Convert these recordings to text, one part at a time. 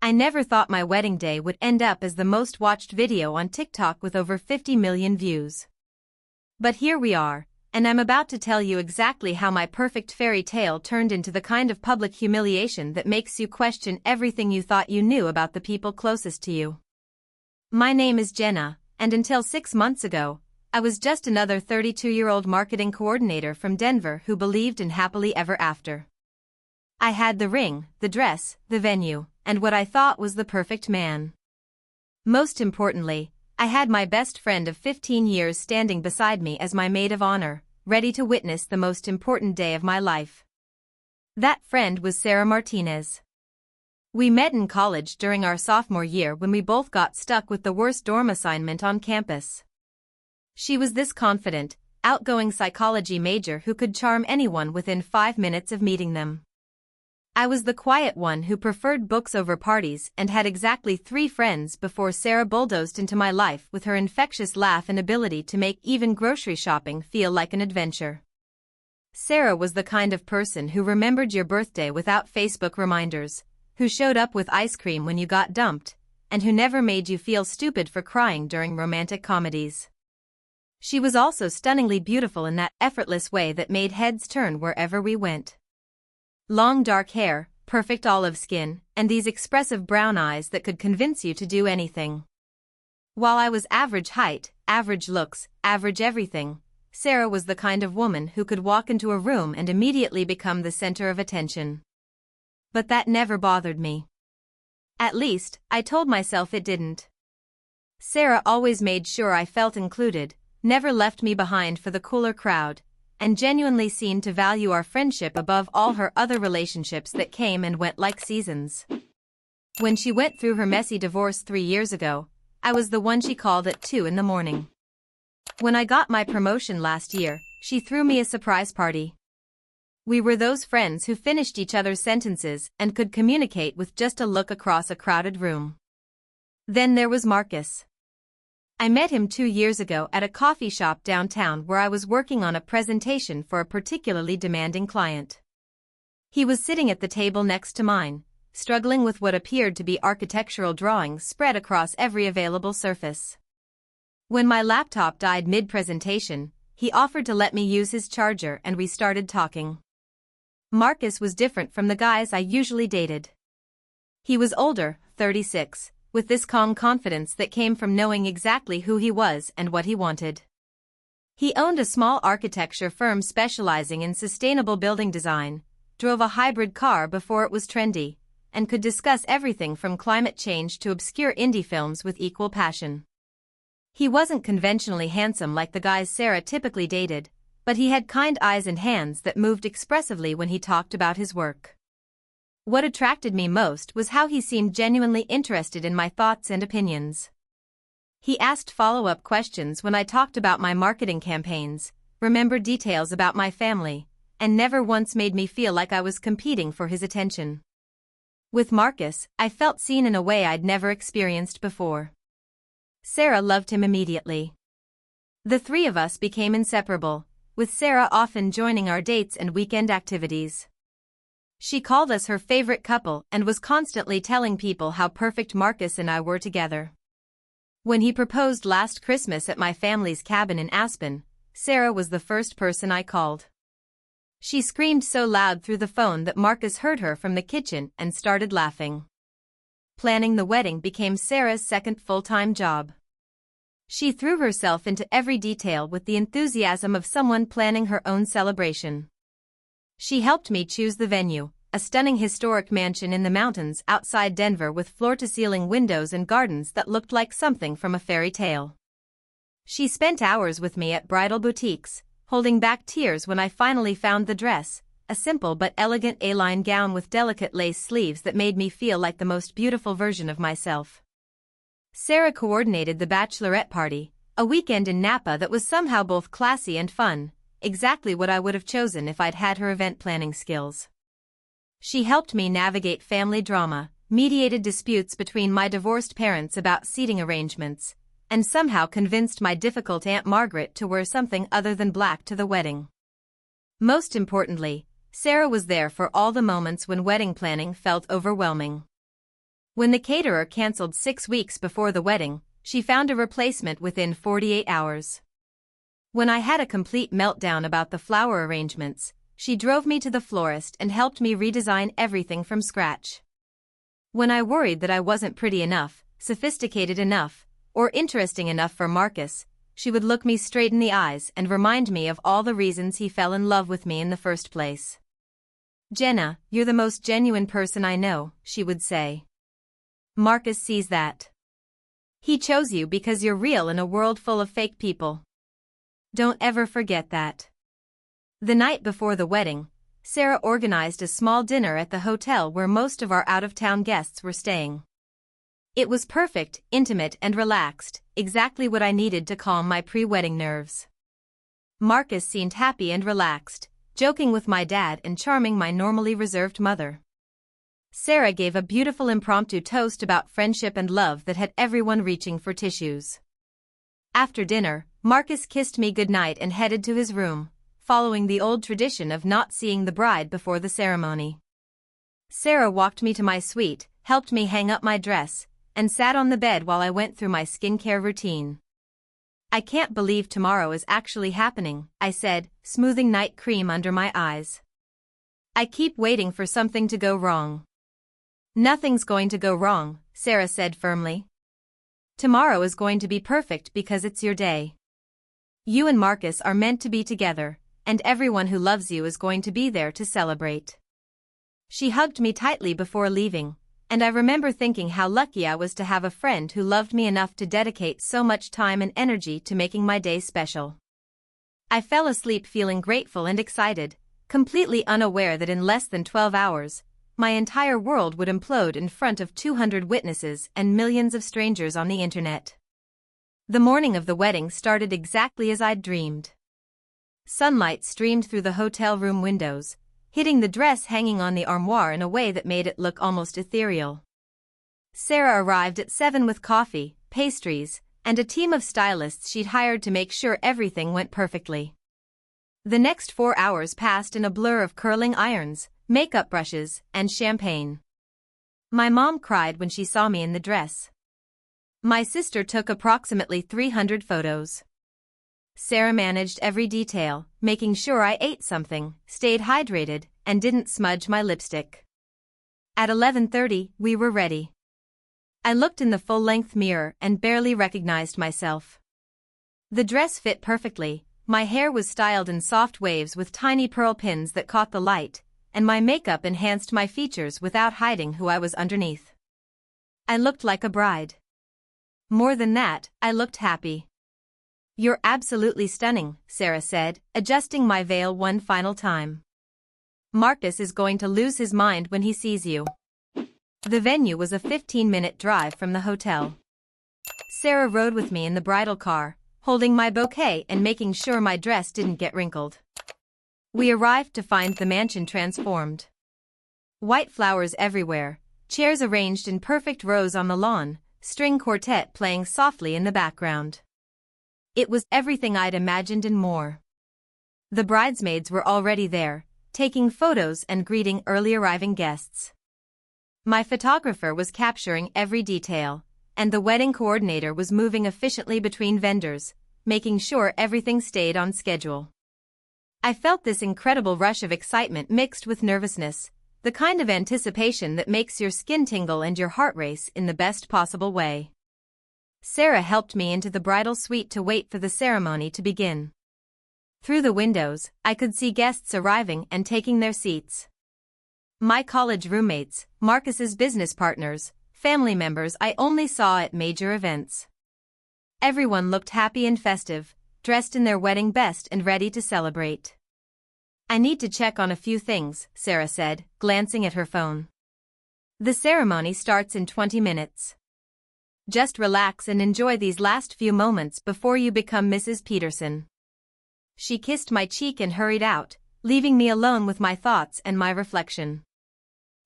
I never thought my wedding day would end up as the most watched video on TikTok with over 50 million views. But here we are, and I'm about to tell you exactly how my perfect fairy tale turned into the kind of public humiliation that makes you question everything you thought you knew about the people closest to you. My name is Jenna, and until 6 months ago, I was just another 32-year-old marketing coordinator from Denver who believed in happily ever after. I had the ring, the dress, the venue, and what I thought was the perfect man. Most importantly, I had my best friend of 15 years standing beside me as my maid of honor, ready to witness the most important day of my life. That friend was Sarah Martinez. We met in college during our sophomore year when we both got stuck with the worst dorm assignment on campus. She was this confident, outgoing psychology major who could charm anyone within 5 minutes of meeting them. I was the quiet one who preferred books over parties and had exactly 3 friends before Sarah bulldozed into my life with her infectious laugh and ability to make even grocery shopping feel like an adventure. Sarah was the kind of person who remembered your birthday without Facebook reminders, who showed up with ice cream when you got dumped, and who never made you feel stupid for crying during romantic comedies. She was also stunningly beautiful in that effortless way that made heads turn wherever we went. Long dark hair, perfect olive skin, and these expressive brown eyes that could convince you to do anything. While I was average height, average looks, average everything, Sarah was the kind of woman who could walk into a room and immediately become the center of attention. But that never bothered me. At least, I told myself it didn't. Sarah always made sure I felt included, never left me behind for the cooler crowd, and genuinely seemed to value our friendship above all her other relationships that came and went like seasons. When she went through her messy divorce 3 years ago, I was the one she called at 2 in the morning. When I got my promotion last year, she threw me a surprise party. We were those friends who finished each other's sentences and could communicate with just a look across a crowded room. Then there was Marcus. I met him 2 years ago at a coffee shop downtown where I was working on a presentation for a particularly demanding client. He was sitting at the table next to mine, struggling with what appeared to be architectural drawings spread across every available surface. When my laptop died mid-presentation, he offered to let me use his charger and we started talking. Marcus was different from the guys I usually dated. He was older, 36, with this calm confidence that came from knowing exactly who he was and what he wanted. He owned a small architecture firm specializing in sustainable building design, drove a hybrid car before it was trendy, and could discuss everything from climate change to obscure indie films with equal passion. He wasn't conventionally handsome like the guys Sarah typically dated, but he had kind eyes and hands that moved expressively when he talked about his work. What attracted me most was how he seemed genuinely interested in my thoughts and opinions. He asked follow-up questions when I talked about my marketing campaigns, remembered details about my family, and never once made me feel like I was competing for his attention. With Marcus, I felt seen in a way I'd never experienced before. Sarah loved him immediately. The 3 of us became inseparable, with Sarah often joining our dates and weekend activities. She called us her favorite couple and was constantly telling people how perfect Marcus and I were together. When he proposed last Christmas at my family's cabin in Aspen, Sarah was the first person I called. She screamed so loud through the phone that Marcus heard her from the kitchen and started laughing. Planning the wedding became Sarah's second full-time job. She threw herself into every detail with the enthusiasm of someone planning her own celebration. She helped me choose the venue, a stunning historic mansion in the mountains outside Denver with floor-to-ceiling windows and gardens that looked like something from a fairy tale. She spent hours with me at bridal boutiques, holding back tears when I finally found the dress, a simple but elegant A-line gown with delicate lace sleeves that made me feel like the most beautiful version of myself. Sarah coordinated the bachelorette party, a weekend in Napa that was somehow both classy and fun, exactly what I would have chosen if I'd had her event planning skills. She helped me navigate family drama, mediated disputes between my divorced parents about seating arrangements, and somehow convinced my difficult Aunt Margaret to wear something other than black to the wedding. Most importantly, Sarah was there for all the moments when wedding planning felt overwhelming. When the caterer cancelled 6 weeks before the wedding, she found a replacement within 48 hours. When I had a complete meltdown about the flower arrangements, she drove me to the florist and helped me redesign everything from scratch. When I worried that I wasn't pretty enough, sophisticated enough, or interesting enough for Marcus, she would look me straight in the eyes and remind me of all the reasons he fell in love with me in the first place. "Jenna, you're the most genuine person I know," she would say. "Marcus sees that. He chose you because you're real in a world full of fake people. Don't ever forget that." The night before the wedding, Sarah organized a small dinner at the hotel where most of our out-of-town guests were staying. It was perfect, intimate and relaxed, exactly what I needed to calm my pre-wedding nerves. Marcus seemed happy and relaxed, joking with my dad and charming my normally reserved mother. Sarah gave a beautiful impromptu toast about friendship and love that had everyone reaching for tissues. After dinner, Marcus kissed me goodnight and headed to his room, following the old tradition of not seeing the bride before the ceremony. Sarah walked me to my suite, helped me hang up my dress, and sat on the bed while I went through my skincare routine. "I can't believe tomorrow is actually happening," I said, smoothing night cream under my eyes. "I keep waiting for something to go wrong." "Nothing's going to go wrong," Sarah said firmly. "Tomorrow is going to be perfect because it's your day. You and Marcus are meant to be together, and everyone who loves you is going to be there to celebrate." She hugged me tightly before leaving, and I remember thinking how lucky I was to have a friend who loved me enough to dedicate so much time and energy to making my day special. I fell asleep feeling grateful and excited, completely unaware that in less than 12 hours, my entire world would implode in front of 200 witnesses and millions of strangers on the internet. The morning of the wedding started exactly as I'd dreamed. Sunlight streamed through the hotel room windows, hitting the dress hanging on the armoire in a way that made it look almost ethereal. Sarah arrived at 7 with coffee, pastries, and a team of stylists she'd hired to make sure everything went perfectly. The next 4 hours passed in a blur of curling irons, makeup brushes, and champagne. My mom cried when she saw me in the dress. My sister took approximately 300 photos. Sarah managed every detail, making sure I ate something, stayed hydrated, and didn't smudge my lipstick. At 11:30, we were ready. I looked in the full-length mirror and barely recognized myself. The dress fit perfectly, my hair was styled in soft waves with tiny pearl pins that caught the light, and my makeup enhanced my features without hiding who I was underneath. I looked like a bride. More than that, I looked happy. "You're absolutely stunning," Sarah said, adjusting my veil one final time. "Marcus is going to lose his mind when he sees you." The venue was a 15-minute drive from the hotel. Sarah rode with me in the bridal car, holding my bouquet and making sure my dress didn't get wrinkled. We arrived to find the mansion transformed. White flowers everywhere, chairs arranged in perfect rows on the lawn, string quartet playing softly in the background. It was everything I'd imagined and more. The bridesmaids were already there, taking photos and greeting early arriving guests. My photographer was capturing every detail, and the wedding coordinator was moving efficiently between vendors, making sure everything stayed on schedule. I felt this incredible rush of excitement mixed with nervousness, the kind of anticipation that makes your skin tingle and your heart race in the best possible way. Sarah helped me into the bridal suite to wait for the ceremony to begin. Through the windows, I could see guests arriving and taking their seats. My college roommates, Marcus's business partners, family members I only saw at major events. Everyone looked happy and festive, dressed in their wedding best and ready to celebrate. "I need to check on a few things," Sarah said, glancing at her phone. "The ceremony starts in 20 minutes. Just relax and enjoy these last few moments before you become Mrs. Peterson." She kissed my cheek and hurried out, leaving me alone with my thoughts and my reflection.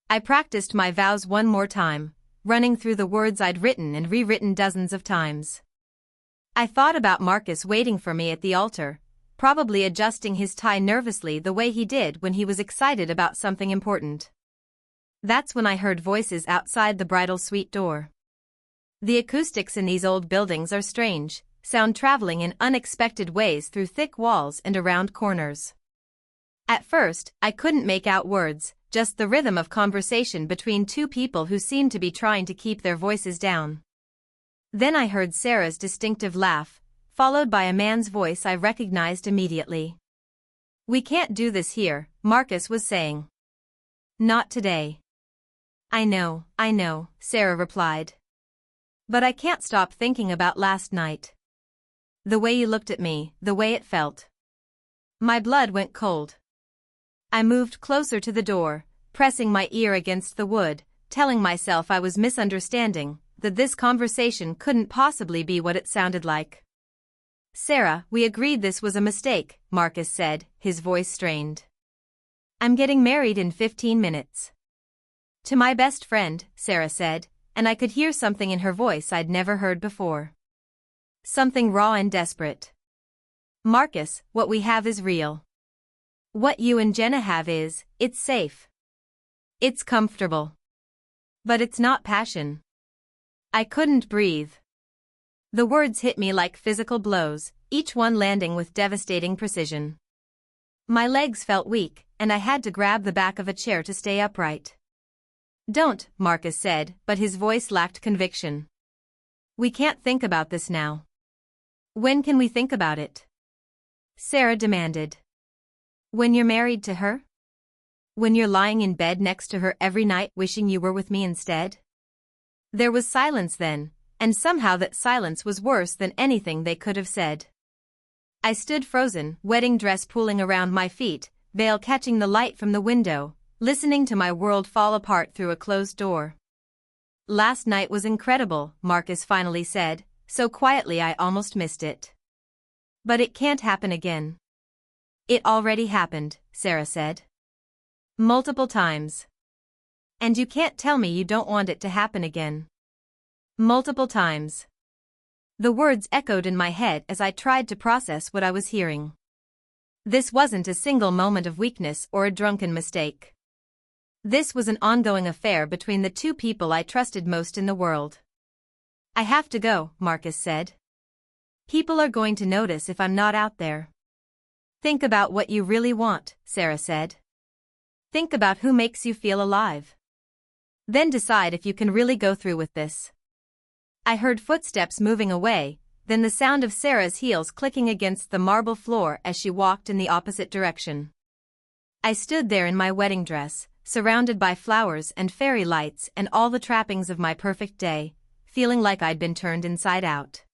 I practiced my vows one more time, running through the words I'd written and rewritten dozens of times. I thought about Marcus waiting for me at the altar, probably adjusting his tie nervously the way he did when he was excited about something important. That's when I heard voices outside the bridal suite door. The acoustics in these old buildings are strange, sound traveling in unexpected ways through thick walls and around corners. At first, I couldn't make out words, just the rhythm of conversation between two people who seemed to be trying to keep their voices down. Then I heard Sarah's distinctive laugh, followed by a man's voice I recognized immediately. "We can't do this here," Marcus was saying. "Not today." I know, Sarah replied. "But I can't stop thinking about last night. The way you looked at me, the way it felt." My blood went cold. I moved closer to the door, pressing my ear against the wood, telling myself I was misunderstanding, that this conversation couldn't possibly be what it sounded like. "Sarah, we agreed this was a mistake," Marcus said, his voice strained. "I'm getting married in 15 minutes. To my best friend," Sarah said, and I could hear something in her voice I'd never heard before. Something raw and desperate. "Marcus, what we have is real. What you and Jenna have it's safe. It's comfortable. But it's not passion." I couldn't breathe. The words hit me like physical blows, each one landing with devastating precision. My legs felt weak, and I had to grab the back of a chair to stay upright. "Don't," Marcus said, but his voice lacked conviction. "We can't think about this now." "When can we think about it?" Sarah demanded. "When you're married to her? When you're lying in bed next to her every night wishing you were with me instead?" There was silence then, and somehow that silence was worse than anything they could have said. I stood frozen, wedding dress pooling around my feet, veil catching the light from the window, listening to my world fall apart through a closed door. "Last night was incredible," Marcus finally said, so quietly I almost missed it. "But it can't happen again." "It already happened," Sarah said. "Multiple times. And you can't tell me you don't want it to happen again." "Multiple times." The words echoed in my head as I tried to process what I was hearing. This wasn't a single moment of weakness or a drunken mistake. This was an ongoing affair between the two people I trusted most in the world. "I have to go," Marcus said. "People are going to notice if I'm not out there." "Think about what you really want," Sarah said. "Think about who makes you feel alive. Then decide if you can really go through with this." I heard footsteps moving away, then the sound of Sarah's heels clicking against the marble floor as she walked in the opposite direction. I stood there in my wedding dress, surrounded by flowers and fairy lights and all the trappings of my perfect day, feeling like I'd been turned inside out.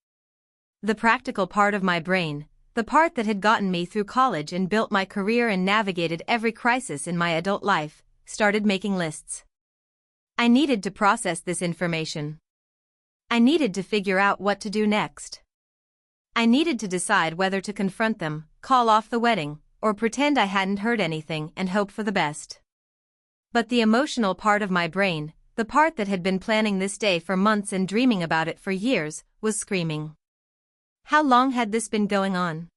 The practical part of my brain, the part that had gotten me through college and built my career and navigated every crisis in my adult life, started making lists. I needed to process this information. I needed to figure out what to do next. I needed to decide whether to confront them, call off the wedding, or pretend I hadn't heard anything and hope for the best. But the emotional part of my brain, the part that had been planning this day for months and dreaming about it for years, was screaming. How long had this been going on?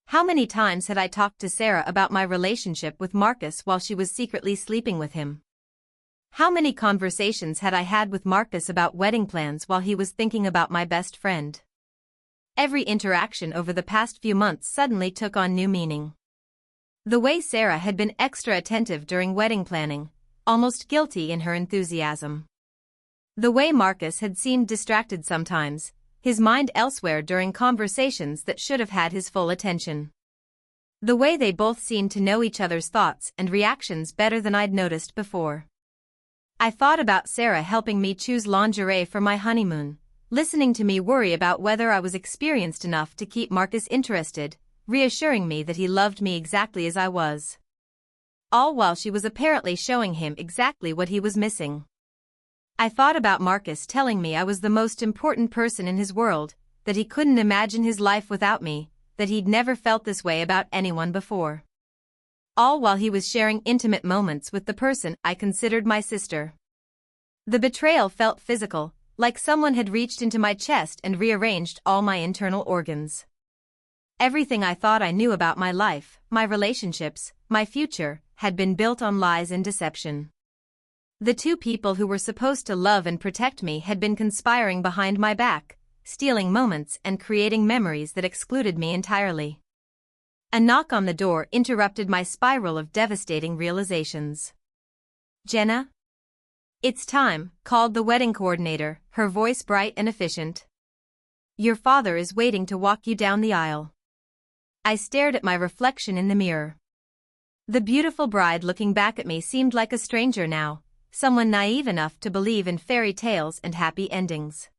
How many times had I talked to Sarah about my relationship with Marcus while she was secretly sleeping with him? How many conversations had I had with Marcus about wedding plans while he was thinking about my best friend? Every interaction over the past few months suddenly took on new meaning. The way Sarah had been extra attentive during wedding planning, almost guilty in her enthusiasm. The way Marcus had seemed distracted sometimes, his mind elsewhere during conversations that should have had his full attention. The way they both seemed to know each other's thoughts and reactions better than I'd noticed before. I thought about Sarah helping me choose lingerie for my honeymoon, listening to me worry about whether I was experienced enough to keep Marcus interested, reassuring me that he loved me exactly as I was. All while she was apparently showing him exactly what he was missing. I thought about Marcus telling me I was the most important person in his world, that he couldn't imagine his life without me, that he'd never felt this way about anyone before. All while he was sharing intimate moments with the person I considered my sister. The betrayal felt physical, like someone had reached into my chest and rearranged all my internal organs. Everything I thought I knew about my life, my relationships, my future, had been built on lies and deception. The two people who were supposed to love and protect me had been conspiring behind my back, stealing moments and creating memories that excluded me entirely. A knock on the door interrupted my spiral of devastating realizations. "Jenna?" "It's time," called the wedding coordinator, her voice bright and efficient. "Your father is waiting to walk you down the aisle." I stared at my reflection in the mirror. The beautiful bride looking back at me seemed like a stranger now, someone naive enough to believe in fairy tales and happy endings.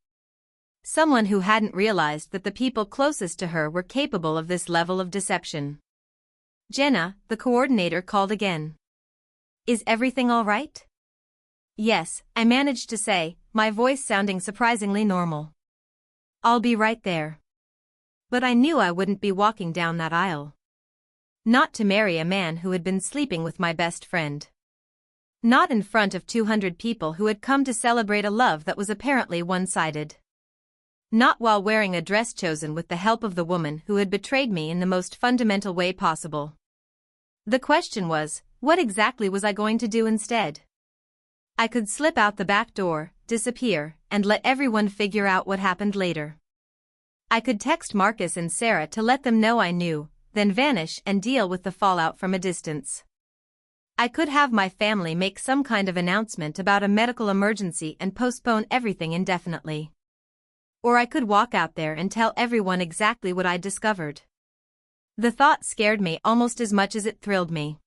Someone who hadn't realized that the people closest to her were capable of this level of deception. "Jenna," the coordinator called again. "Is everything all right?" "Yes," I managed to say, my voice sounding surprisingly normal. "I'll be right there." But I knew I wouldn't be walking down that aisle. Not to marry a man who had been sleeping with my best friend. Not in front of 200 people who had come to celebrate a love that was apparently one-sided. Not while wearing a dress chosen with the help of the woman who had betrayed me in the most fundamental way possible. The question was, what exactly was I going to do instead? I could slip out the back door, disappear, and let everyone figure out what happened later. I could text Marcus and Sarah to let them know I knew, then vanish and deal with the fallout from a distance. I could have my family make some kind of announcement about a medical emergency and postpone everything indefinitely. Or I could walk out there and tell everyone exactly what I'd discovered. The thought scared me almost as much as it thrilled me.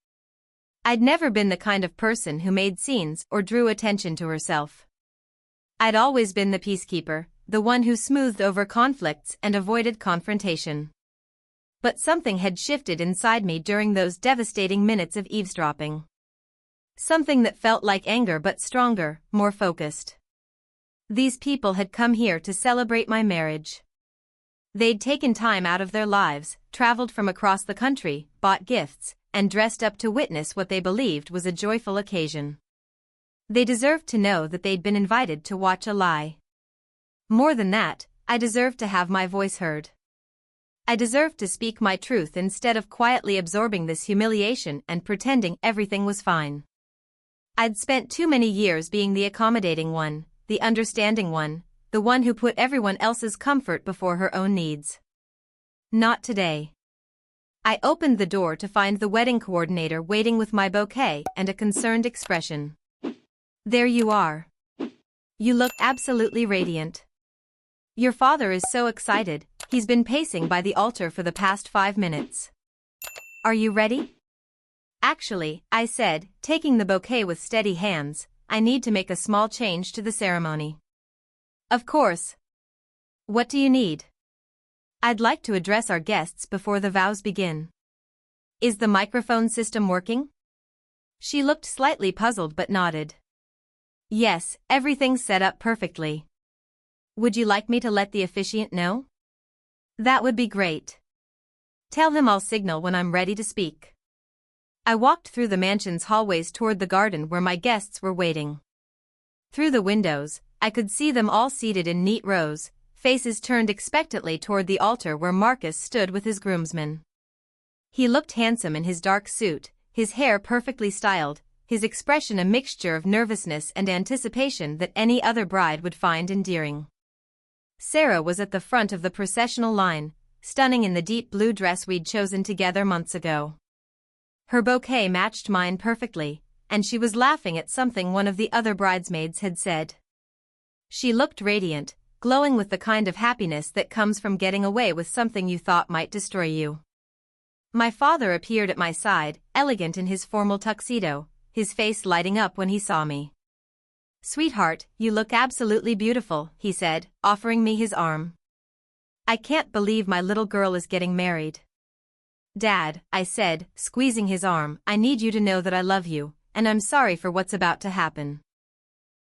I'd never been the kind of person who made scenes or drew attention to herself. I'd always been the peacekeeper, the one who smoothed over conflicts and avoided confrontation. But something had shifted inside me during those devastating minutes of eavesdropping. Something that felt like anger but stronger, more focused. These people had come here to celebrate my marriage. They'd taken time out of their lives, traveled from across the country, bought gifts, and dressed up to witness what they believed was a joyful occasion. They deserved to know that they'd been invited to watch a lie. More than that, I deserved to have my voice heard. I deserved to speak my truth instead of quietly absorbing this humiliation and pretending everything was fine. I'd spent too many years being the accommodating one, the understanding one, the one who put everyone else's comfort before her own needs. Not today. I opened the door to find the wedding coordinator waiting with my bouquet and a concerned expression. "There you are. You look absolutely radiant. Your father is so excited, he's been pacing by the altar for the past 5 minutes. Are you ready?" "Actually," I said, taking the bouquet with steady hands, "I need to make a small change to the ceremony." "Of course. What do you need?" "I'd like to address our guests before the vows begin." "Is the microphone system working?" She looked slightly puzzled but nodded. "Yes, everything's set up perfectly." "Would you like me to let the officiant know?" "That would be great. Tell him I'll signal when I'm ready to speak." I walked through the mansion's hallways toward the garden where my guests were waiting. Through the windows, I could see them all seated in neat rows, faces turned expectantly toward the altar where Marcus stood with his groomsmen. He looked handsome in his dark suit, his hair perfectly styled, his expression a mixture of nervousness and anticipation that any other bride would find endearing. Sarah was at the front of the processional line, stunning in the deep blue dress we'd chosen together months ago. Her bouquet matched mine perfectly, and she was laughing at something one of the other bridesmaids had said. She looked radiant, glowing with the kind of happiness that comes from getting away with something you thought might destroy you. My father appeared at my side, elegant in his formal tuxedo, his face lighting up when he saw me. "Sweetheart, you look absolutely beautiful," he said, offering me his arm. "I can't believe my little girl is getting married." "Dad," I said, squeezing his arm, "I need you to know that I love you, and I'm sorry for what's about to happen."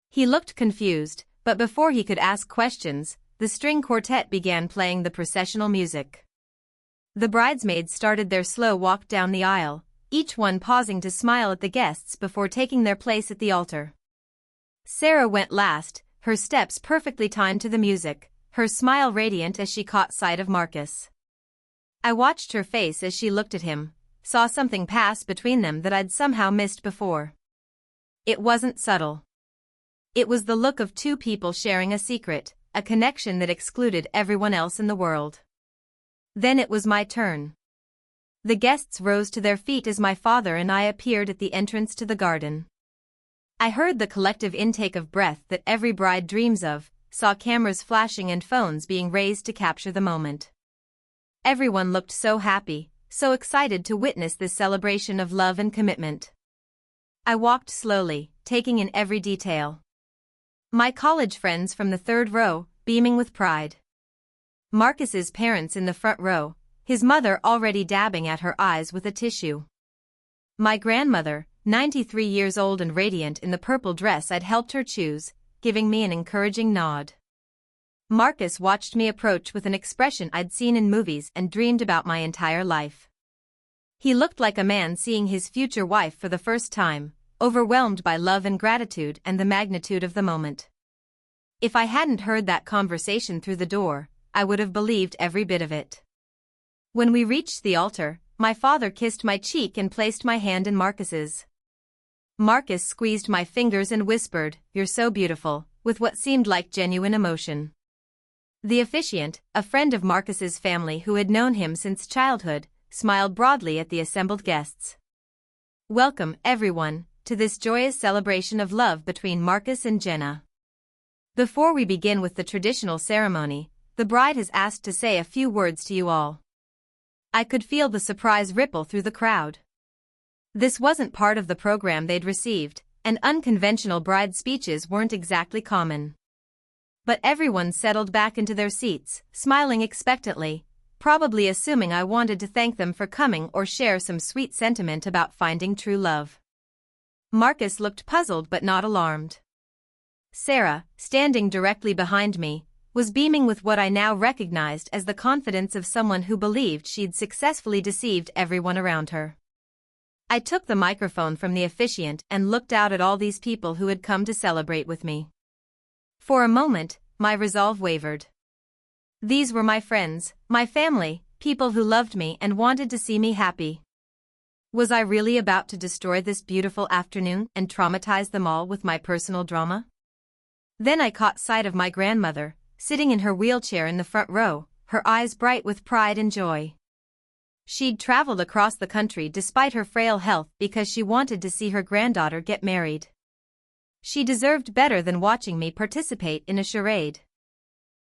He looked confused, but before he could ask questions, the string quartet began playing the processional music. The bridesmaids started their slow walk down the aisle, each one pausing to smile at the guests before taking their place at the altar. Sarah went last, her steps perfectly timed to the music, her smile radiant as she caught sight of Marcus. I watched her face as she looked at him, saw something pass between them that I'd somehow missed before. It wasn't subtle. It was the look of two people sharing a secret, a connection that excluded everyone else in the world. Then it was my turn. The guests rose to their feet as my father and I appeared at the entrance to the garden. I heard the collective intake of breath that every bride dreams of, saw cameras flashing and phones being raised to capture the moment. Everyone looked so happy, so excited to witness this celebration of love and commitment. I walked slowly, taking in every detail. My college friends from the third row, beaming with pride. Marcus's parents in the front row, his mother already dabbing at her eyes with a tissue. My grandmother, 93 years old and radiant in the purple dress I'd helped her choose, giving me an encouraging nod. Marcus watched me approach with an expression I'd seen in movies and dreamed about my entire life. He looked like a man seeing his future wife for the first time, overwhelmed by love and gratitude and the magnitude of the moment. If I hadn't heard that conversation through the door, I would have believed every bit of it. When we reached the altar, my father kissed my cheek and placed my hand in Marcus's. Marcus squeezed my fingers and whispered, "You're so beautiful," with what seemed like genuine emotion. The officiant, a friend of Marcus's family who had known him since childhood, smiled broadly at the assembled guests. "Welcome, everyone, to this joyous celebration of love between Marcus and Jenna. Before we begin with the traditional ceremony, the bride has asked to say a few words to you all." I could feel the surprise ripple through the crowd. This wasn't part of the program they'd received, and unconventional bride speeches weren't exactly common. But everyone settled back into their seats, smiling expectantly, probably assuming I wanted to thank them for coming or share some sweet sentiment about finding true love. Marcus looked puzzled but not alarmed. Sarah, standing directly behind me, was beaming with what I now recognized as the confidence of someone who believed she'd successfully deceived everyone around her. I took the microphone from the officiant and looked out at all these people who had come to celebrate with me. For a moment, my resolve wavered. These were my friends, my family, people who loved me and wanted to see me happy. Was I really about to destroy this beautiful afternoon and traumatize them all with my personal drama? Then I caught sight of my grandmother, sitting in her wheelchair in the front row, her eyes bright with pride and joy. She'd traveled across the country despite her frail health because she wanted to see her granddaughter get married. She deserved better than watching me participate in a charade.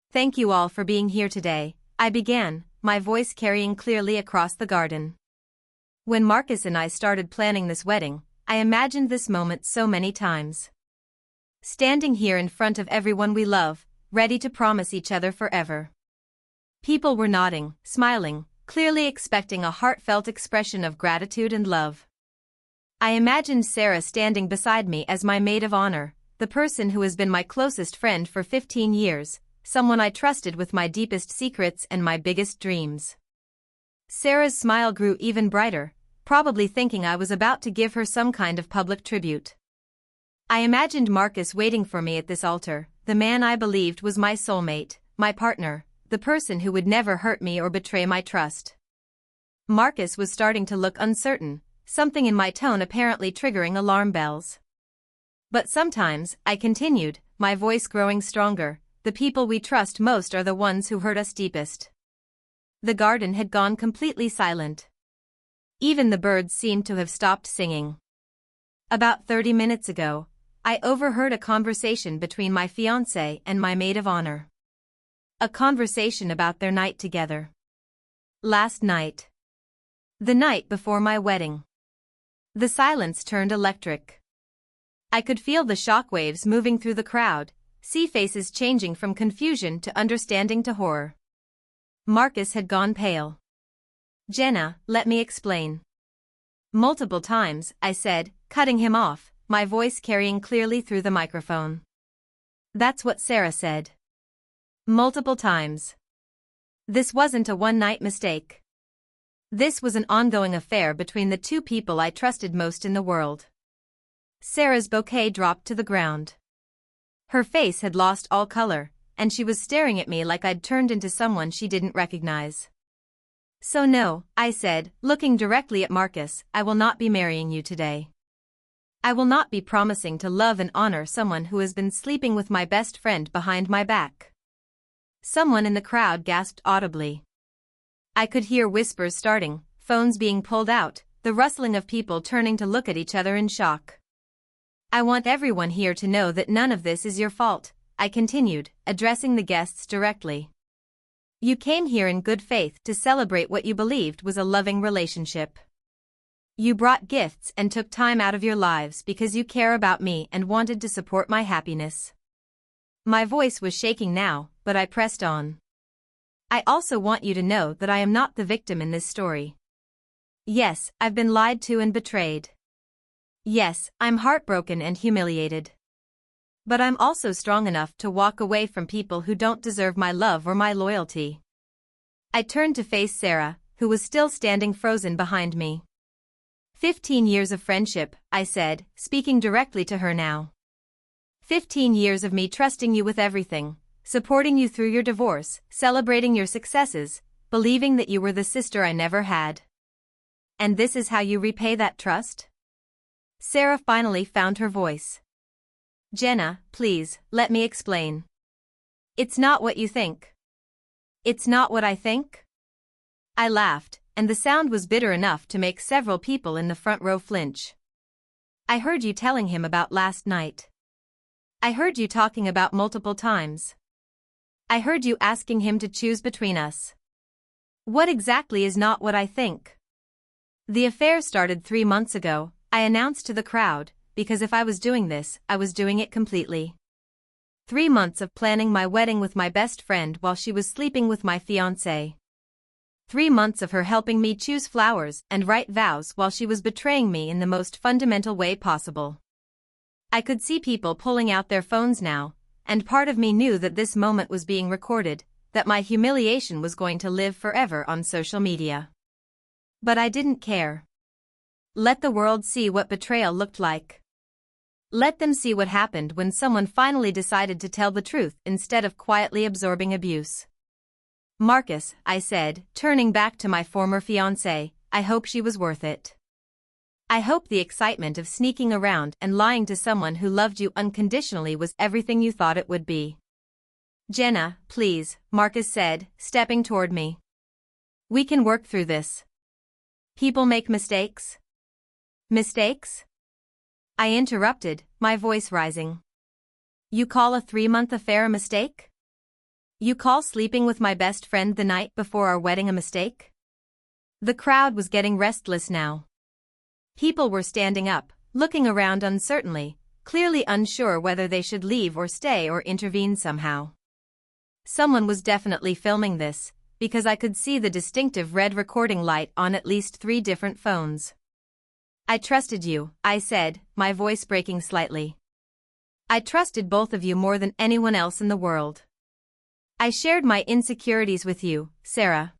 "Thank you all for being here today," I began, my voice carrying clearly across the garden. When Marcus and I started planning this wedding, I imagined this moment so many times. Standing here in front of everyone we love, ready to promise each other forever. People were nodding, smiling, clearly expecting a heartfelt expression of gratitude and love. I imagined Sarah standing beside me as my maid of honor, the person who has been my closest friend for 15 years, someone I trusted with my deepest secrets and my biggest dreams. Sarah's smile grew even brighter, probably thinking I was about to give her some kind of public tribute. I imagined Marcus waiting for me at this altar, the man I believed was my soulmate, my partner, the person who would never hurt me or betray my trust. Marcus was starting to look uncertain, something in my tone apparently triggering alarm bells. "But sometimes," I continued, my voice growing stronger, "the people we trust most are the ones who hurt us deepest." The garden had gone completely silent. Even the birds seemed to have stopped singing. About 30 minutes ago, I overheard a conversation between my fiancé and my maid of honor. A conversation about their night together. Last night. The night before my wedding. The silence turned electric. I could feel the shockwaves moving through the crowd, see faces changing from confusion to understanding to horror. Marcus had gone pale. "Jenna, let me explain." "Multiple times," I said, cutting him off, my voice carrying clearly through the microphone. That's what Sarah said. Multiple times. This wasn't a one-night mistake. This was an ongoing affair between the two people I trusted most in the world. Sarah's bouquet dropped to the ground. Her face had lost all color, and she was staring at me like I'd turned into someone she didn't recognize. "So no," I said, looking directly at Marcus, "I will not be marrying you today." I will not be promising to love and honor someone who has been sleeping with my best friend behind my back. Someone in the crowd gasped audibly. I could hear whispers starting, phones being pulled out, the rustling of people turning to look at each other in shock. I want everyone here to know that none of this is your fault, I continued, addressing the guests directly. You came here in good faith to celebrate what you believed was a loving relationship. You brought gifts and took time out of your lives because you care about me and wanted to support my happiness. My voice was shaking now, but I pressed on. I also want you to know that I am not the victim in this story. Yes, I've been lied to and betrayed. Yes, I'm heartbroken and humiliated. But I'm also strong enough to walk away from people who don't deserve my love or my loyalty. I turned to face Sarah, who was still standing frozen behind me. 15 years of friendship, I said, speaking directly to her now. 15 years of me trusting you with everything, supporting you through your divorce, celebrating your successes, believing that you were the sister I never had. And this is how you repay that trust? Sarah finally found her voice. Jenna, please, let me explain. It's not what you think. It's not what I think? I laughed, and the sound was bitter enough to make several people in the front row flinch. I heard you telling him about last night. I heard you talking about multiple times. I heard you asking him to choose between us. What exactly is not what I think? The affair started 3 months ago, I announced to the crowd, because if I was doing this, I was doing it completely. 3 months of planning my wedding with my best friend while she was sleeping with my fiancé. 3 months of her helping me choose flowers and write vows while she was betraying me in the most fundamental way possible. I could see people pulling out their phones now, and part of me knew that this moment was being recorded, that my humiliation was going to live forever on social media. But I didn't care. Let the world see what betrayal looked like. Let them see what happened when someone finally decided to tell the truth instead of quietly absorbing abuse. Marcus, I said, turning back to my former fiancé, I hope she was worth it. I hope the excitement of sneaking around and lying to someone who loved you unconditionally was everything you thought it would be. Jenna, please, Marcus said, stepping toward me. We can work through this. People make mistakes. Mistakes? I interrupted, my voice rising. You call a 3-month affair a mistake? You call sleeping with my best friend the night before our wedding a mistake? The crowd was getting restless now. People were standing up, looking around uncertainly, clearly unsure whether they should leave or stay or intervene somehow. Someone was definitely filming this, because I could see the distinctive red recording light on at least 3 different phones. I trusted you, I said, my voice breaking slightly. I trusted both of you more than anyone else in the world. I shared my insecurities with you, Sarah.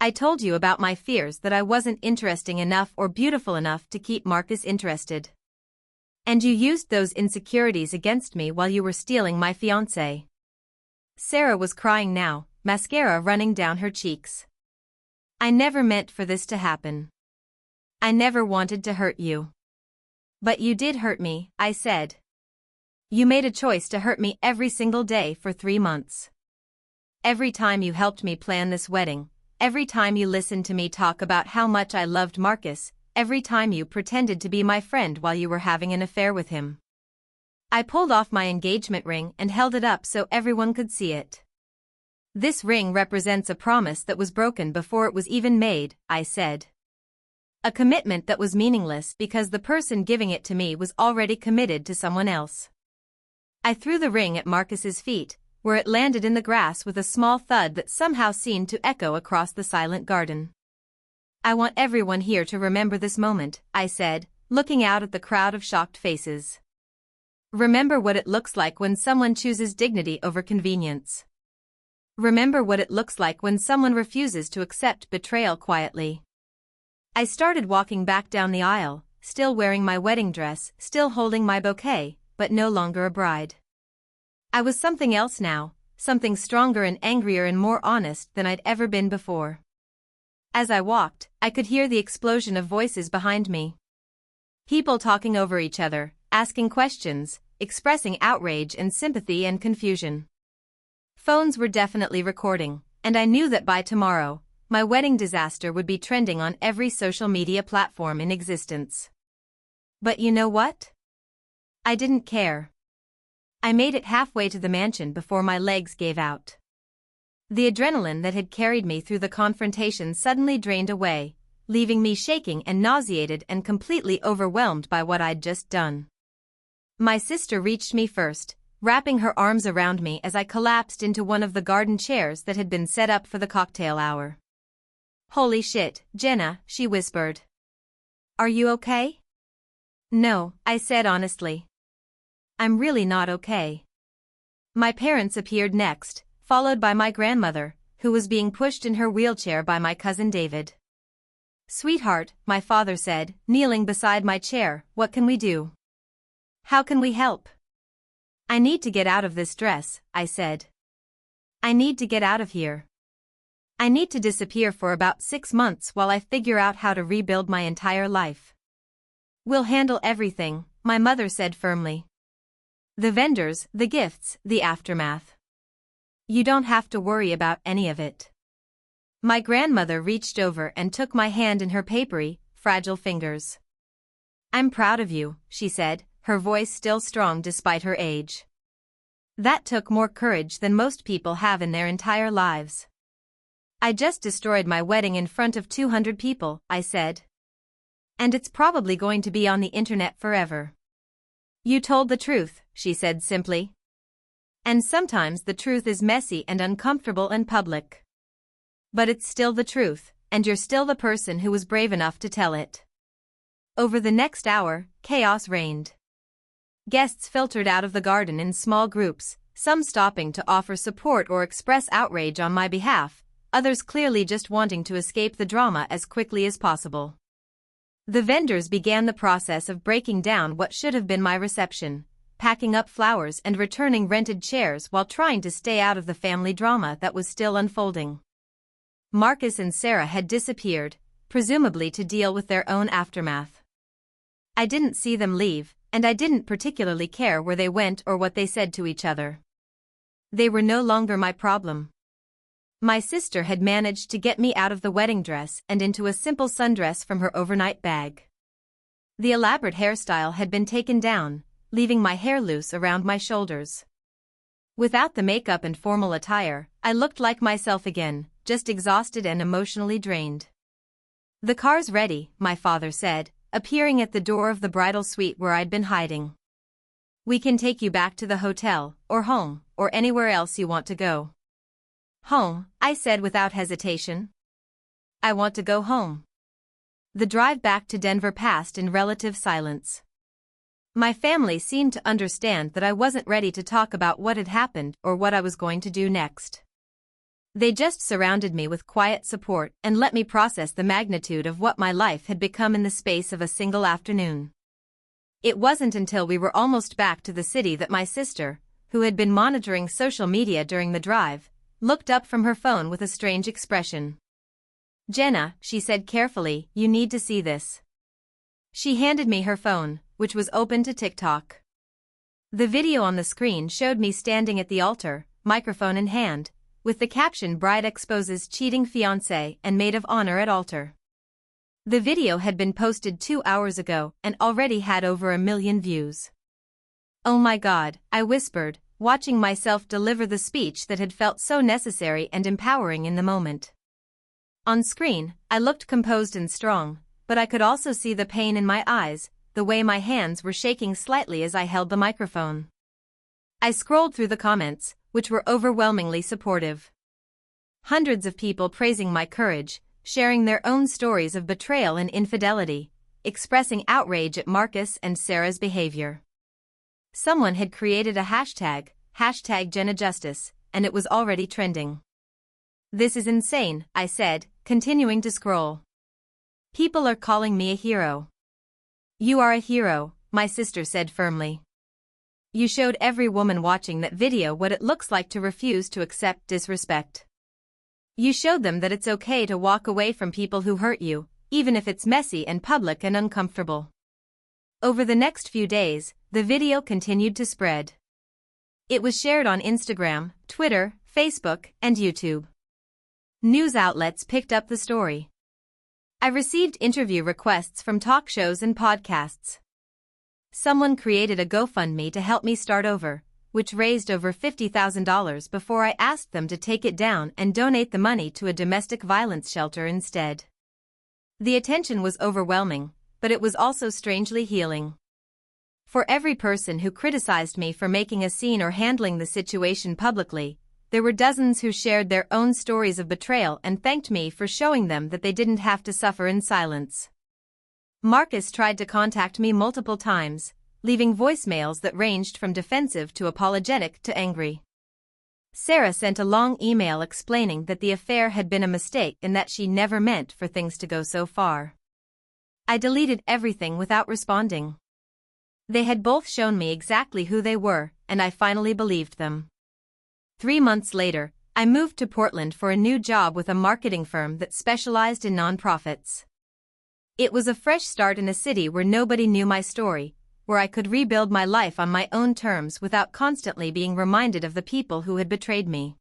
I told you about my fears that I wasn't interesting enough or beautiful enough to keep Marcus interested. And you used those insecurities against me while you were stealing my fiancé. Sarah was crying now, mascara running down her cheeks. I never meant for this to happen. I never wanted to hurt you. But you did hurt me, I said. You made a choice to hurt me every single day for 3 months. Every time you helped me plan this wedding, every time you listened to me talk about how much I loved Marcus, every time you pretended to be my friend while you were having an affair with him. I pulled off my engagement ring and held it up so everyone could see it. This ring represents a promise that was broken before it was even made, I said. A commitment that was meaningless because the person giving it to me was already committed to someone else. I threw the ring at Marcus's feet, where it landed in the grass with a small thud that somehow seemed to echo across the silent garden. I want everyone here to remember this moment, I said, looking out at the crowd of shocked faces. Remember what it looks like when someone chooses dignity over convenience. Remember what it looks like when someone refuses to accept betrayal quietly. I started walking back down the aisle, still wearing my wedding dress, still holding my bouquet, but no longer a bride. I was something else now, something stronger and angrier and more honest than I'd ever been before. As I walked, I could hear the explosion of voices behind me. People talking over each other, asking questions, expressing outrage and sympathy and confusion. Phones were definitely recording, and I knew that by tomorrow, my wedding disaster would be trending on every social media platform in existence. But you know what? I didn't care. I made it halfway to the mansion before my legs gave out. The adrenaline that had carried me through the confrontation suddenly drained away, leaving me shaking and nauseated and completely overwhelmed by what I'd just done. My sister reached me first, wrapping her arms around me as I collapsed into one of the garden chairs that had been set up for the cocktail hour. "Holy shit, Jenna," she whispered. "Are you okay?" "No," I said honestly. "I'm really not okay." My parents appeared next, followed by my grandmother, who was being pushed in her wheelchair by my cousin David. "Sweetheart," my father said, kneeling beside my chair, "what can we do? How can we help?" "I need to get out of this dress," I said. "I need to get out of here. I need to disappear for about 6 months while I figure out how to rebuild my entire life." "We'll handle everything," my mother said firmly. "The vendors, the gifts, the aftermath. You don't have to worry about any of it." My grandmother reached over and took my hand in her papery, fragile fingers. "I'm proud of you," she said, her voice still strong despite her age. "That took more courage than most people have in their entire lives." "I just destroyed my wedding in front of 200 people, I said. "And it's probably going to be on the internet forever." "You told the truth," she said simply. "And sometimes the truth is messy and uncomfortable and public. But it's still the truth, and you're still the person who was brave enough to tell it." Over the next hour, chaos reigned. Guests filtered out of the garden in small groups, some stopping to offer support or express outrage on my behalf, others clearly just wanting to escape the drama as quickly as possible. The vendors began the process of breaking down what should have been my reception, packing up flowers and returning rented chairs while trying to stay out of the family drama that was still unfolding. Marcus and Sarah had disappeared, presumably to deal with their own aftermath. I didn't see them leave, and I didn't particularly care where they went or what they said to each other. They were no longer my problem. My sister had managed to get me out of the wedding dress and into a simple sundress from her overnight bag. The elaborate hairstyle had been taken down, leaving my hair loose around my shoulders. Without the makeup and formal attire, I looked like myself again, just exhausted and emotionally drained. "The car's ready," my father said, appearing at the door of the bridal suite where I'd been hiding. "We can take you back to the hotel, or home, or anywhere else you want to go." "Home," I said without hesitation. "I want to go home." The drive back to Denver passed in relative silence. My family seemed to understand that I wasn't ready to talk about what had happened or what I was going to do next. They just surrounded me with quiet support and let me process the magnitude of what my life had become in the space of a single afternoon. It wasn't until we were almost back to the city that my sister, who had been monitoring social media during the drive, looked up from her phone with a strange expression. "Jenna," she said carefully, "you need to see this." She handed me her phone, which was open to TikTok. The video on the screen showed me standing at the altar, microphone in hand, with the caption "Bride exposes cheating fiancé and maid of honor at altar." The video had been posted 2 hours ago and already had over 1 million views. "Oh my God," I whispered, watching myself deliver the speech that had felt so necessary and empowering in the moment. On screen, I looked composed and strong, but I could also see the pain in my eyes, the way my hands were shaking slightly as I held the microphone. I scrolled through the comments, which were overwhelmingly supportive. Hundreds of people praising my courage, sharing their own stories of betrayal and infidelity, expressing outrage at Marcus and Sarah's behavior. Someone had created a hashtag #JennaJustice, and it was already trending. "This is insane," I said, continuing to scroll. "People are calling me a hero." "You are a hero," my sister said firmly. "You showed every woman watching that video what it looks like to refuse to accept disrespect. You showed them that it's okay to walk away from people who hurt you, even if it's messy and public and uncomfortable." Over the next few days, the video continued to spread. It was shared on Instagram, Twitter, Facebook, and YouTube. News outlets picked up the story. I received interview requests from talk shows and podcasts. Someone created a GoFundMe to help me start over, which raised over $50,000 before I asked them to take it down and donate the money to a domestic violence shelter instead. The attention was overwhelming, but it was also strangely healing. For every person who criticized me for making a scene or handling the situation publicly, there were dozens who shared their own stories of betrayal and thanked me for showing them that they didn't have to suffer in silence. Marcus tried to contact me multiple times, leaving voicemails that ranged from defensive to apologetic to angry. Sarah sent a long email explaining that the affair had been a mistake and that she never meant for things to go so far. I deleted everything without responding. They had both shown me exactly who they were, and I finally believed them. 3 months later, I moved to Portland for a new job with a marketing firm that specialized in nonprofits. It was a fresh start in a city where nobody knew my story, where I could rebuild my life on my own terms without constantly being reminded of the people who had betrayed me.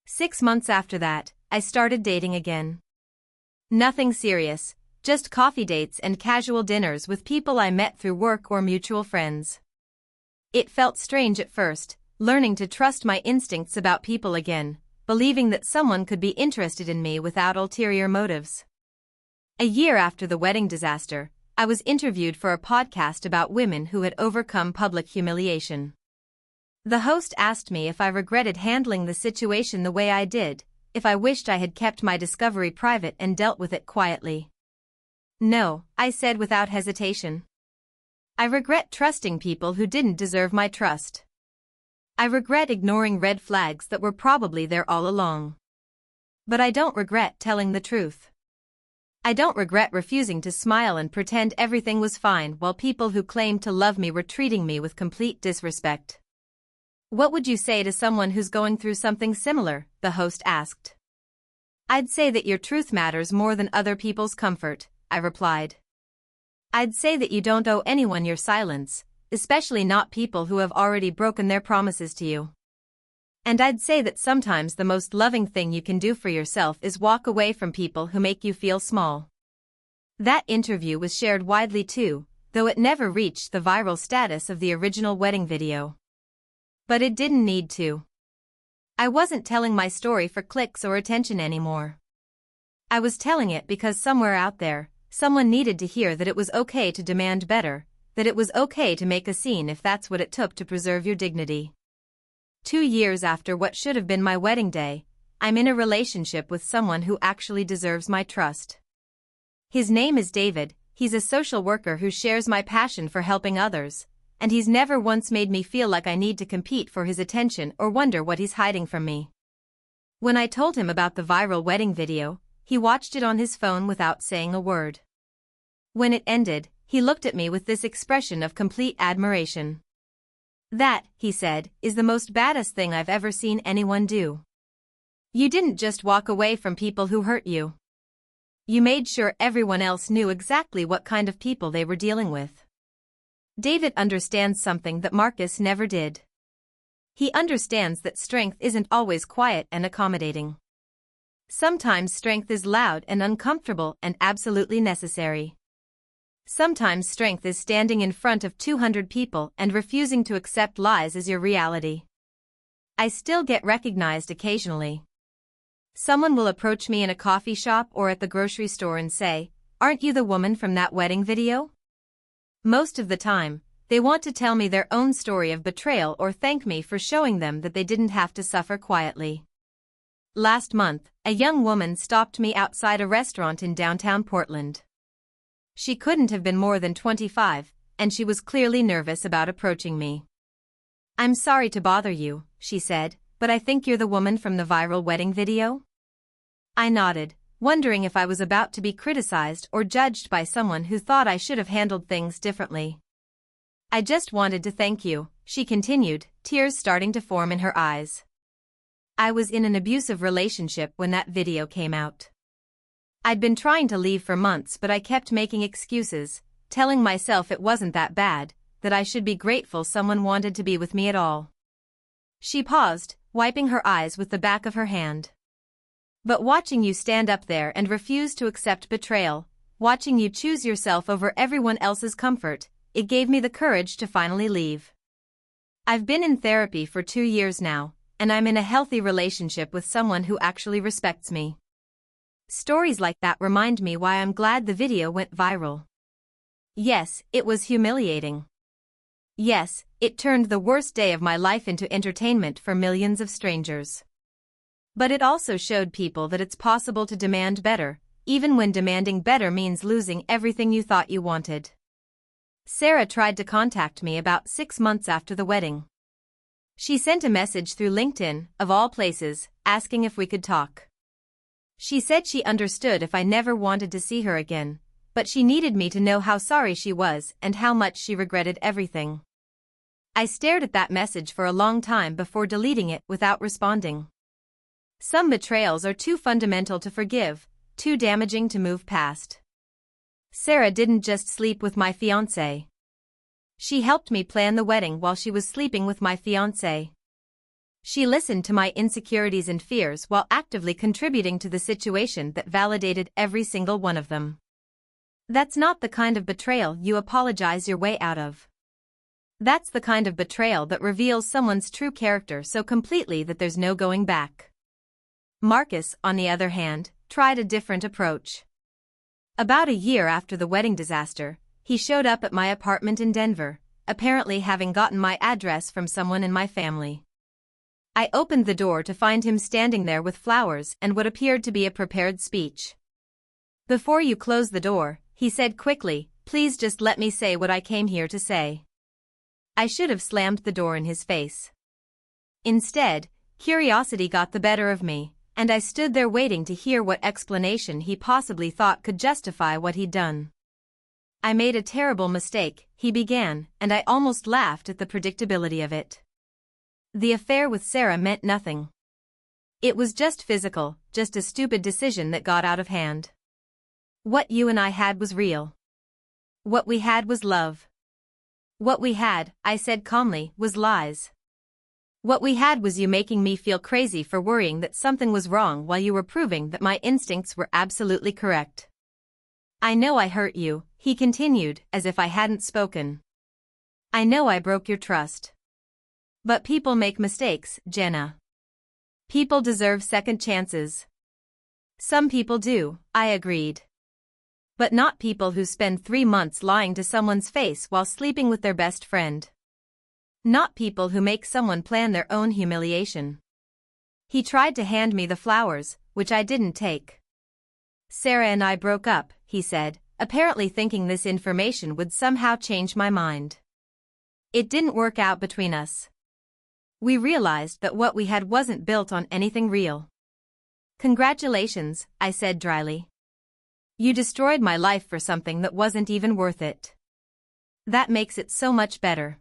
6 months after that, I started dating again. Nothing serious, just coffee dates and casual dinners with people I met through work or mutual friends. It felt strange at first, learning to trust my instincts about people again, believing that someone could be interested in me without ulterior motives. A year after the wedding disaster, I was interviewed for a podcast about women who had overcome public humiliation. The host asked me if I regretted handling the situation the way I did, if I wished I had kept my discovery private and dealt with it quietly. No, I said without hesitation. I regret trusting people who didn't deserve my trust. I regret ignoring red flags that were probably there all along. But I don't regret telling the truth. I don't regret refusing to smile and pretend everything was fine while people who claimed to love me were treating me with complete disrespect. What would you say to someone who's going through something similar? The host asked. I'd say that your truth matters more than other people's comfort, I replied. I'd say that you don't owe anyone your silence, especially not people who have already broken their promises to you. And I'd say that sometimes the most loving thing you can do for yourself is walk away from people who make you feel small. That interview was shared widely too, though it never reached the viral status of the original wedding video. But it didn't need to. I wasn't telling my story for clicks or attention anymore. I was telling it because somewhere out there, someone needed to hear that it was okay to demand better, that it was okay to make a scene if that's what it took to preserve your dignity. 2 years after what should have been my wedding day, I'm in a relationship with someone who actually deserves my trust. His name is David, he's a social worker who shares my passion for helping others, and he's never once made me feel like I need to compete for his attention or wonder what he's hiding from me. When I told him about the viral wedding video, he watched it on his phone without saying a word. When it ended, he looked at me with this expression of complete admiration. That, he said, is the most badass thing I've ever seen anyone do. You didn't just walk away from people who hurt you. You made sure everyone else knew exactly what kind of people they were dealing with. David understands something that Marcus never did. He understands that strength isn't always quiet and accommodating. Sometimes strength is loud and uncomfortable and absolutely necessary. Sometimes strength is standing in front of 200 people and refusing to accept lies as your reality. I still get recognized occasionally. Someone will approach me in a coffee shop or at the grocery store and say, "Aren't you the woman from that wedding video?" Most of the time, they want to tell me their own story of betrayal or thank me for showing them that they didn't have to suffer quietly. Last month, a young woman stopped me outside a restaurant in downtown Portland. She couldn't have been more than 25, and she was clearly nervous about approaching me. "I'm sorry to bother you," she said, "but I think you're the woman from the viral wedding video?" I nodded, wondering if I was about to be criticized or judged by someone who thought I should have handled things differently. "I just wanted to thank you," she continued, tears starting to form in her eyes. I was in an abusive relationship when that video came out. I'd been trying to leave for months, but I kept making excuses, telling myself it wasn't that bad, that I should be grateful someone wanted to be with me at all. She paused, wiping her eyes with the back of her hand. But watching you stand up there and refuse to accept betrayal, watching you choose yourself over everyone else's comfort, it gave me the courage to finally leave. I've been in therapy for 2 years now, and I'm in a healthy relationship with someone who actually respects me. Stories like that remind me why I'm glad the video went viral. Yes, it was humiliating. Yes, it turned the worst day of my life into entertainment for millions of strangers. But it also showed people that it's possible to demand better, even when demanding better means losing everything you thought you wanted. Sarah tried to contact me about 6 months after the wedding. She sent a message through LinkedIn, of all places, asking if we could talk. She said she understood if I never wanted to see her again, but she needed me to know how sorry she was and how much she regretted everything. I stared at that message for a long time before deleting it without responding. Some betrayals are too fundamental to forgive, too damaging to move past. Sarah didn't just sleep with my fiancé. She helped me plan the wedding while she was sleeping with my fiancé. She listened to my insecurities and fears while actively contributing to the situation that validated every single one of them. That's not the kind of betrayal you apologize your way out of. That's the kind of betrayal that reveals someone's true character so completely that there's no going back. Marcus, on the other hand, tried a different approach. About a year after the wedding disaster, he showed up at my apartment in Denver, apparently having gotten my address from someone in my family. I opened the door to find him standing there with flowers and what appeared to be a prepared speech. "Before you close the door," he said quickly, "please just let me say what I came here to say." I should have slammed the door in his face. Instead, curiosity got the better of me, and I stood there waiting to hear what explanation he possibly thought could justify what he'd done. "I made a terrible mistake," he began, and I almost laughed at the predictability of it. The affair with Sarah meant nothing. It was just physical, just a stupid decision that got out of hand. What you and I had was real. What we had was love. What we had, I said calmly, was lies. What we had was you making me feel crazy for worrying that something was wrong while you were proving that my instincts were absolutely correct. "I know I hurt you," he continued, as if I hadn't spoken. "I know I broke your trust. But people make mistakes, Jenna. People deserve second chances." "Some people do," I agreed. "But not people who spend 3 months lying to someone's face while sleeping with their best friend. Not people who make someone plan their own humiliation." He tried to hand me the flowers, which I didn't take. "Sarah and I broke up," he said, apparently thinking this information would somehow change my mind. "It didn't work out between us. We realized that what we had wasn't built on anything real." "Congratulations," I said dryly. "You destroyed my life for something that wasn't even worth it. That makes it so much better."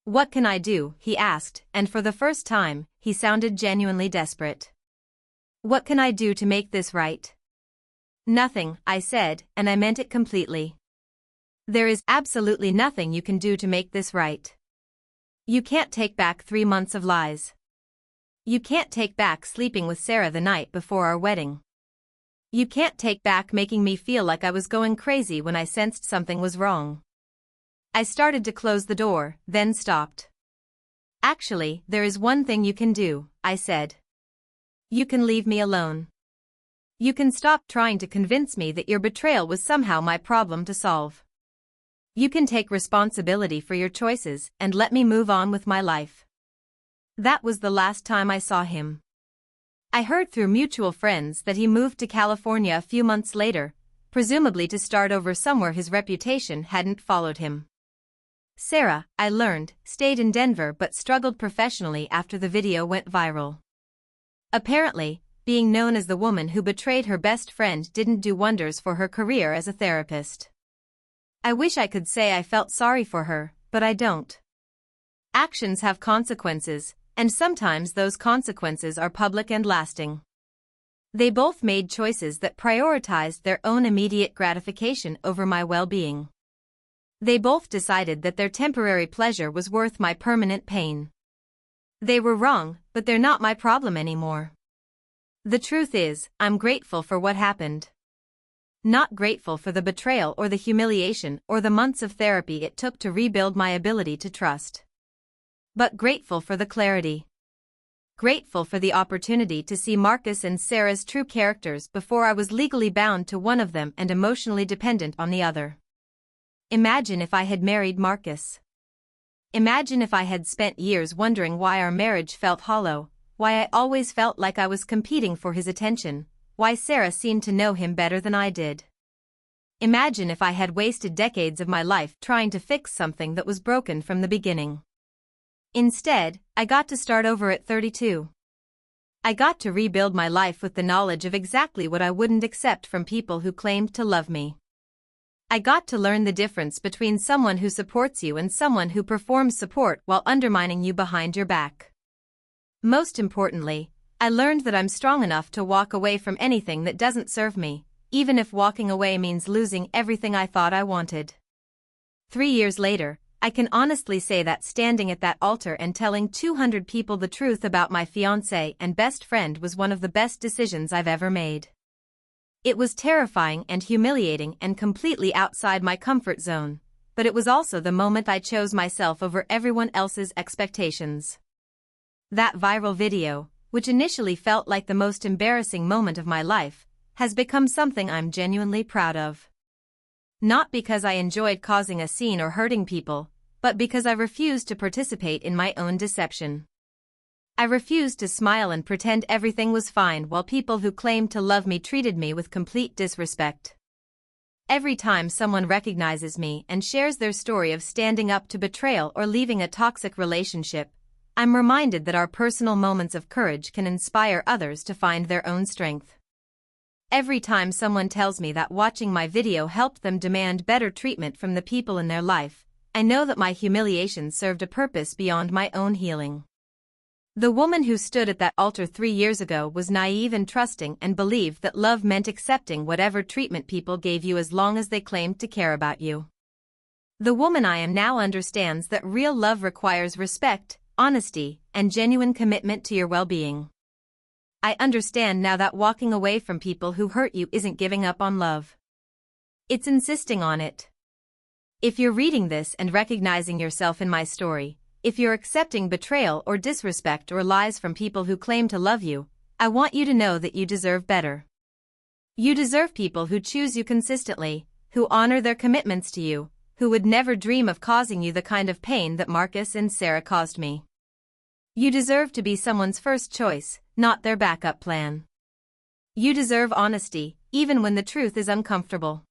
"What can I do?" he asked, and for the first time, he sounded genuinely desperate. "What can I do to make this right?" "Nothing," I said, and I meant it completely. "There is absolutely nothing you can do to make this right. You can't take back 3 months of lies. You can't take back sleeping with Sarah the night before our wedding. You can't take back making me feel like I was going crazy when I sensed something was wrong." I started to close the door, then stopped. "Actually, there is one thing you can do," I said. "You can leave me alone. You can stop trying to convince me that your betrayal was somehow my problem to solve. You can take responsibility for your choices and let me move on with my life." That was the last time I saw him. I heard through mutual friends that he moved to California a few months later, presumably to start over somewhere his reputation hadn't followed him. Sarah, I learned, stayed in Denver but struggled professionally after the video went viral. Apparently, being known as the woman who betrayed her best friend didn't do wonders for her career as a therapist. I wish I could say I felt sorry for her, but I don't. Actions have consequences, and sometimes those consequences are public and lasting. They both made choices that prioritized their own immediate gratification over my well-being. They both decided that their temporary pleasure was worth my permanent pain. They were wrong, but they're not my problem anymore. The truth is, I'm grateful for what happened. Not grateful for the betrayal or the humiliation or the months of therapy it took to rebuild my ability to trust. But grateful for the clarity. Grateful for the opportunity to see Marcus and Sarah's true characters before I was legally bound to one of them and emotionally dependent on the other. Imagine if I had married Marcus. Imagine if I had spent years wondering why our marriage felt hollow, why I always felt like I was competing for his attention, why Sarah seemed to know him better than I did. Imagine if I had wasted decades of my life trying to fix something that was broken from the beginning. Instead, I got to start over at 32. I got to rebuild my life with the knowledge of exactly what I wouldn't accept from people who claimed to love me. I got to learn the difference between someone who supports you and someone who performs support while undermining you behind your back. Most importantly, I learned that I'm strong enough to walk away from anything that doesn't serve me, even if walking away means losing everything I thought I wanted. 3 years later, I can honestly say that standing at that altar and telling 200 people the truth about my fiancé and best friend was one of the best decisions I've ever made. It was terrifying and humiliating and completely outside my comfort zone, but it was also the moment I chose myself over everyone else's expectations. That viral video, which initially felt like the most embarrassing moment of my life, has become something I'm genuinely proud of. Not because I enjoyed causing a scene or hurting people, but because I refused to participate in my own deception. I refused to smile and pretend everything was fine while people who claimed to love me treated me with complete disrespect. Every time someone recognizes me and shares their story of standing up to betrayal or leaving a toxic relationship, I'm reminded that our personal moments of courage can inspire others to find their own strength. Every time someone tells me that watching my video helped them demand better treatment from the people in their life, I know that my humiliation served a purpose beyond my own healing. The woman who stood at that altar 3 years ago was naive and trusting and believed that love meant accepting whatever treatment people gave you as long as they claimed to care about you. The woman I am now understands that real love requires respect, honesty, and genuine commitment to your well-being. I understand now that walking away from people who hurt you isn't giving up on love. It's insisting on it. If you're reading this and recognizing yourself in my story, if you're accepting betrayal or disrespect or lies from people who claim to love you, I want you to know that you deserve better. You deserve people who choose you consistently, who honor their commitments to you, who would never dream of causing you the kind of pain that Marcus and Sarah caused me. You deserve to be someone's first choice, not their backup plan. You deserve honesty, even when the truth is uncomfortable.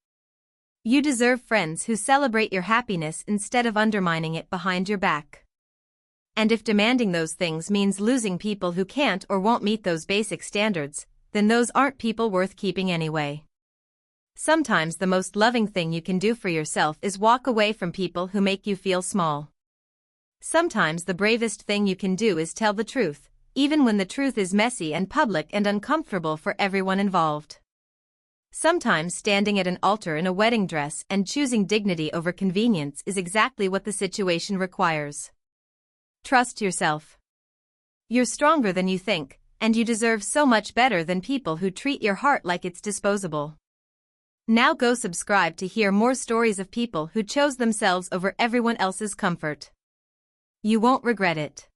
You deserve friends who celebrate your happiness instead of undermining it behind your back. And if demanding those things means losing people who can't or won't meet those basic standards, then those aren't people worth keeping anyway. Sometimes the most loving thing you can do for yourself is walk away from people who make you feel small. Sometimes the bravest thing you can do is tell the truth, even when the truth is messy and public and uncomfortable for everyone involved. Sometimes standing at an altar in a wedding dress and choosing dignity over convenience is exactly what the situation requires. Trust yourself. You're stronger than you think, and you deserve so much better than people who treat your heart like it's disposable. Now go subscribe to hear more stories of people who chose themselves over everyone else's comfort. You won't regret it.